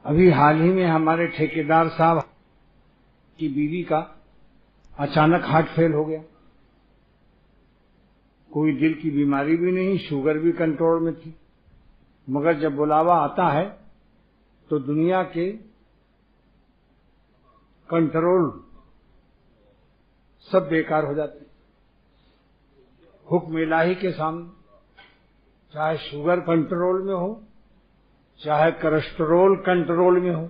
ابھی حال ہی میں ہمارے ٹھیکیدار صاحب کی بیوی کا اچانک ہارٹ فیل ہو گیا. کوئی دل کی بیماری بھی نہیں، شوگر بھی کنٹرول میں تھی، مگر جب بلاوا آتا ہے تو دنیا کے کنٹرول سب بیکار ہو جاتے ہیں. حکم الہی کے سامنے چاہے شوگر کنٹرول میں ہو، چاہے کولسٹرول کنٹرول میں ہو،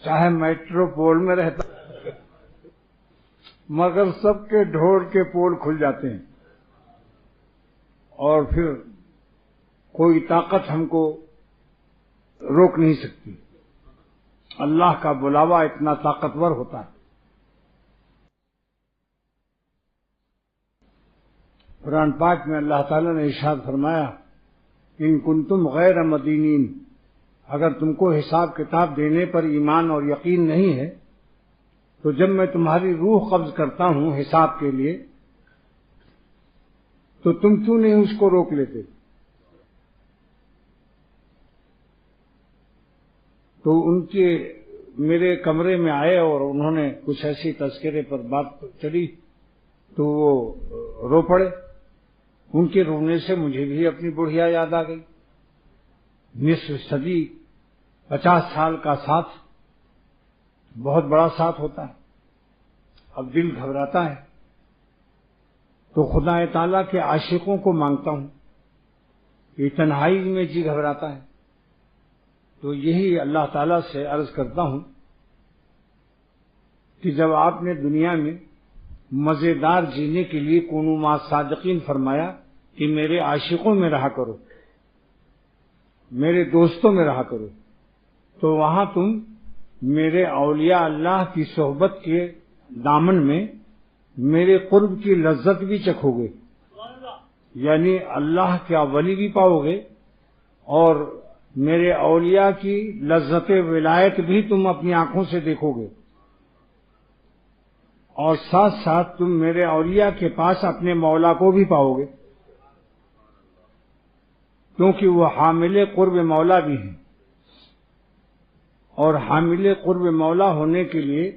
چاہے میٹروپول میں رہتا، مگر سب کے ڈھول کے پول کھل جاتے ہیں اور پھر کوئی طاقت ہم کو روک نہیں سکتی. اللہ کا بلاوا اتنا طاقتور ہوتا ہے. قرآن پاک میں اللہ تعالیٰ نے ارشاد فرمایا، ان کنتم غیر مدینین، اگر تم کو حساب کتاب دینے پر ایمان اور یقین نہیں ہے تو جب میں تمہاری روح قبض کرتا ہوں حساب کے لیے تو تم کیوں نہیں اس کو روک لیتے؟ تو ان کے میرے کمرے میں آئے اور انہوں نے کچھ ایسی تذکرے پر بات چلی تو وہ رو پڑے. ان کے رونے سے مجھے بھی اپنی بڑھیا یاد آ گئی. نصف صدی 50 سال کا ساتھ بہت بڑا ساتھ ہوتا ہے. اب دل گھبراتا ہے تو خدا تعالیٰ کے عاشقوں کو مانگتا ہوں. یہ تنہائی میں جی گھبراتا ہے تو یہی اللہ تعالیٰ سے عرض کرتا ہوں کہ جب آپ نے دنیا میں مزیدار جینے کے لیے کونوا مع الصادقین فرمایا کہ میرے عاشقوں میں رہا کرو، میرے دوستوں میں رہا کرو، تو وہاں تم میرے اولیاء اللہ کی صحبت کے دامن میں میرے قرب کی لذت بھی چکھو گے، یعنی اللہ کا ولی بھی پاؤ گے اور میرے اولیاء کی لذت ولایت بھی تم اپنی آنکھوں سے دیکھو گے، اور ساتھ ساتھ تم میرے اولیاء کے پاس اپنے مولا کو بھی پاؤ گے، کیونکہ وہ حامل قرب مولا بھی ہیں. اور حامل قرب مولا ہونے کے لیے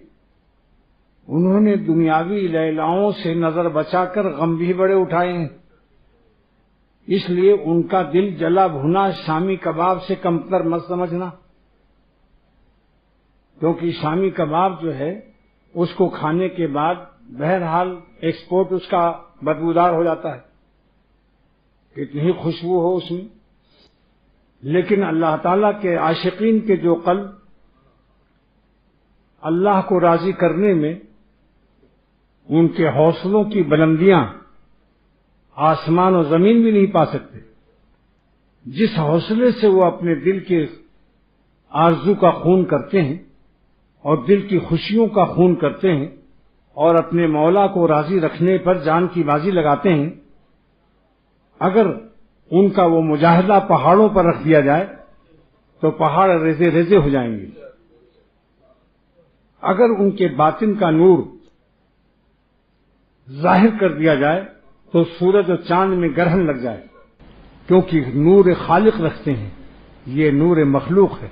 انہوں نے دنیاوی لیلاؤں سے نظر بچا کر غم بھی بڑے اٹھائے ہیں. اس لیے ان کا دل جلا بھنا شامی کباب سے کمتر مت سمجھنا، کیونکہ شامی کباب جو ہے اس کو کھانے کے بعد بہرحال ایکسپورٹ اس کا بدبودار ہو جاتا ہے، کتنی خوشبو ہو اس میں. لیکن اللہ تعالیٰ کے عاشقین کے جو قلب اللہ کو راضی کرنے میں ان کے حوصلوں کی بلندیاں آسمان و زمین بھی نہیں پا سکتے، جس حوصلے سے وہ اپنے دل کے آرزو کا خون کرتے ہیں اور دل کی خوشیوں کا خون کرتے ہیں اور اپنے مولا کو راضی رکھنے پر جان کی بازی لگاتے ہیں، اگر ان کا وہ مجاہدہ پہاڑوں پر رکھ دیا جائے تو پہاڑ ریزے ریزے ہو جائیں گے. اگر ان کے باطن کا نور ظاہر کر دیا جائے تو سورج اور چاند میں گرہن لگ جائے، کیونکہ نور خالق رکھتے ہیں، یہ نور مخلوق ہے.